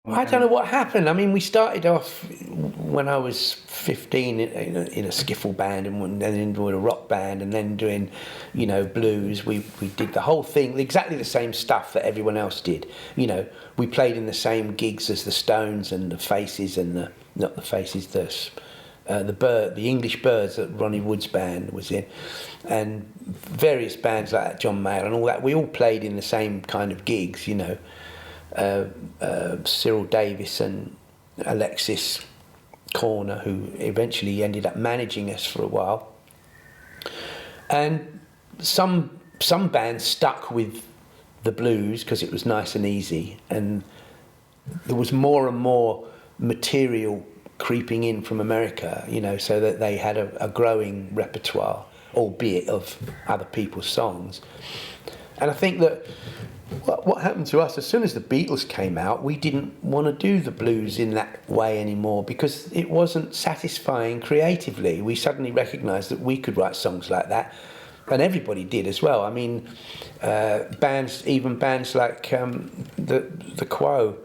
I don't know what happened. I mean, we started off when I was 15 in a skiffle band, and then doing a rock band, and then doing, blues. We did the whole thing, exactly the same stuff that everyone else did. We played in the same gigs as the Stones and the Faces and the English Birds that Ronnie Wood's band was in, and various bands like that, John Mayall and all that. We all played in the same kind of gigs, Cyril Davis and Alexis Corner, who eventually ended up managing us for a while. And some bands stuck with the blues because it was nice and easy, and there was more and more material creeping in from America, so that they had a growing repertoire, albeit of other people's songs. And I think that what happened to us, as soon as the Beatles came out, we didn't want to do the blues in that way anymore because it wasn't satisfying creatively. We suddenly recognised that we could write songs like that, and everybody did as well. I mean, bands like the Quo.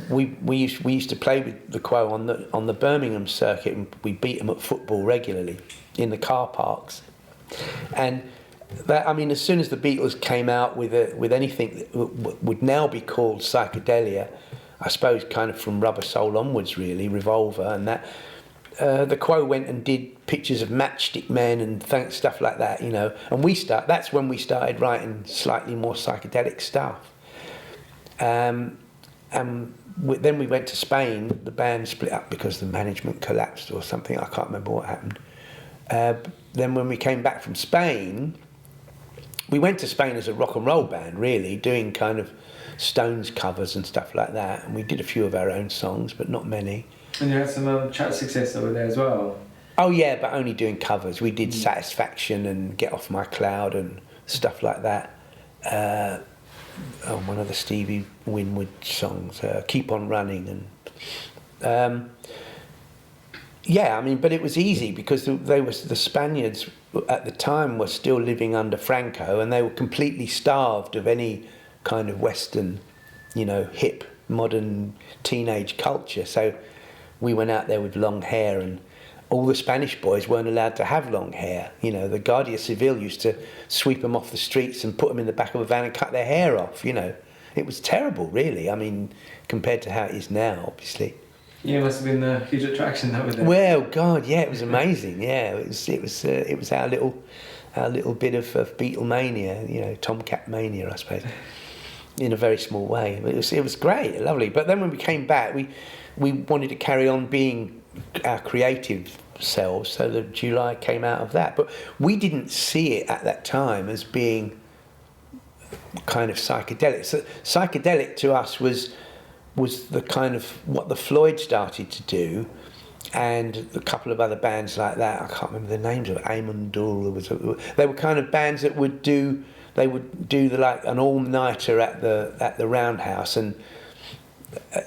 We used to play with the Quo on the Birmingham circuit, and we beat them at football regularly in the car parks. And that, I mean, as soon as the Beatles came out with anything that would now be called psychedelia, I suppose kind of from Rubber Soul onwards, really, Revolver and that, the Quo went and did pictures of Matchstick Men and stuff like that, and that's when we started writing slightly more psychedelic stuff. And then we went to Spain. The band split up because the management collapsed or something. I can't remember what happened. Then when we came back from Spain, we went to Spain as a rock and roll band, really, doing kind of Stones covers and stuff like that. And we did a few of our own songs, but not many. And you had some chat success over there as well? Oh, yeah, but only doing covers. We did Satisfaction and Get Off My Cloud and stuff like that. One of the Stevie Winwood songs, Keep On Running. And yeah, I mean, but it was easy because the Spaniards at the time were still living under Franco, and they were completely starved of any kind of Western, hip, modern teenage culture. So we went out there with long hair, and all the Spanish boys weren't allowed to have long hair. The Guardia Civil used to sweep them off the streets and put them in the back of a van and cut their hair off, It was terrible, really. I mean, compared to how it is now, obviously. Yeah, it must have been a huge attraction that was there. Well, God, yeah, it was amazing. Yeah, it was our little bit of Beatlemania, Tomcat mania, I suppose, in a very small way. It was great, lovely. But then when we came back, we wanted to carry on being our creative selves, so the July came out of that. But we didn't see it at that time as being kind of psychedelic. So psychedelic to us was the kind of what the Floyd started to do, and a couple of other bands like that. I can't remember the names of it. Amon Dul. They were kind of bands that would do like an all-nighter at the Roundhouse, and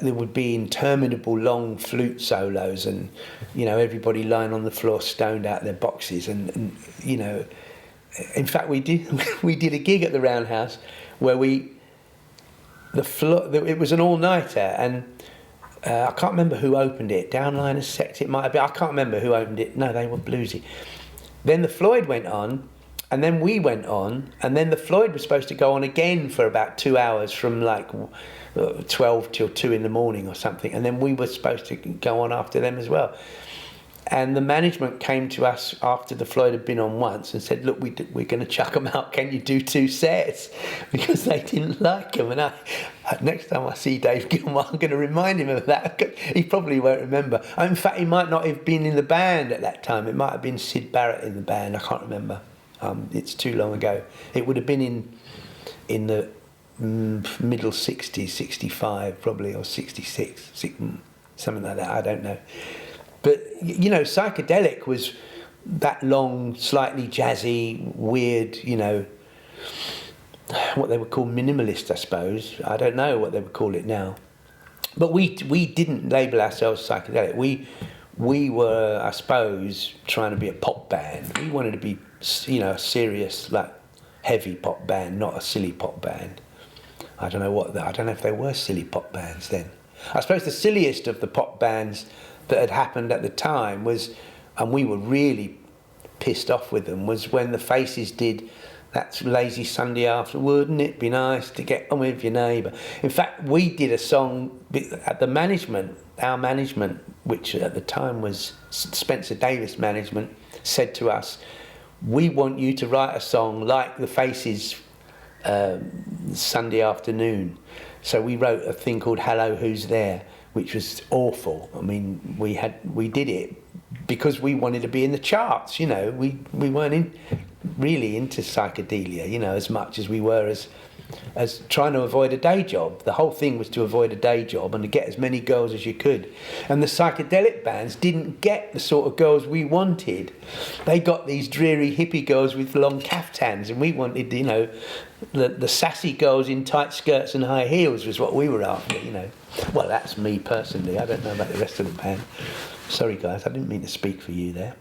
there would be interminable long flute solos, and everybody lying on the floor stoned out their boxes, and in fact we did a gig at the Roundhouse where it was an all-nighter, and I can't remember who opened it. Downliners Sect it might have been. I can't remember who opened it. No, they were bluesy. Then the Floyd went on, and then we went on, and then the Floyd was supposed to go on again for about 2 hours from like 12 till 2 in the morning or something, and then we were supposed to go on after them as well. And the management came to us after the Floyd had been on once and said, look, we're going to chuck them out. Can you do 2 sets? Because they didn't like them. And next time I see Dave Gilmour, I'm going to remind him of that. He probably won't remember. In fact, he might not have been in the band at that time. It might have been Sid Barrett in the band. I can't remember. It's too long ago. It would have been in the middle 60s, 65 probably, or 66, something like that. I don't know. But, psychedelic was that long, slightly jazzy, weird, what they would call minimalist, I suppose. I don't know what they would call it now. But we didn't label ourselves psychedelic. We were, I suppose, trying to be a pop band. We wanted to be, a serious, like, heavy pop band, not a silly pop band. I don't know if there were silly pop bands then. I suppose the silliest of the pop bands that had happened at the time was, and we were really pissed off with them, was when the Faces did that Lazy Sunday After. Wouldn't it be nice to get on with your neighbour? In fact, we did a song at the management, our management, which at the time was Spencer Davis management, said to us, we want you to write a song like the Faces Sunday Afternoon. So we wrote a thing called Hello, Who's There, which was awful. I mean, we did it because we wanted to be in the charts, you know. We weren't really into psychedelia, you know, as much as we were as trying to avoid a day job. The whole thing was to avoid a day job and to get as many girls as you could. And the psychedelic bands didn't get the sort of girls we wanted. They got these dreary hippie girls with long caftans, and we wanted, you know, the sassy girls in tight skirts and high heels was what we were after, you know. Well, that's me personally. I don't know about the rest of the band. Sorry, guys, I didn't mean to speak for you there.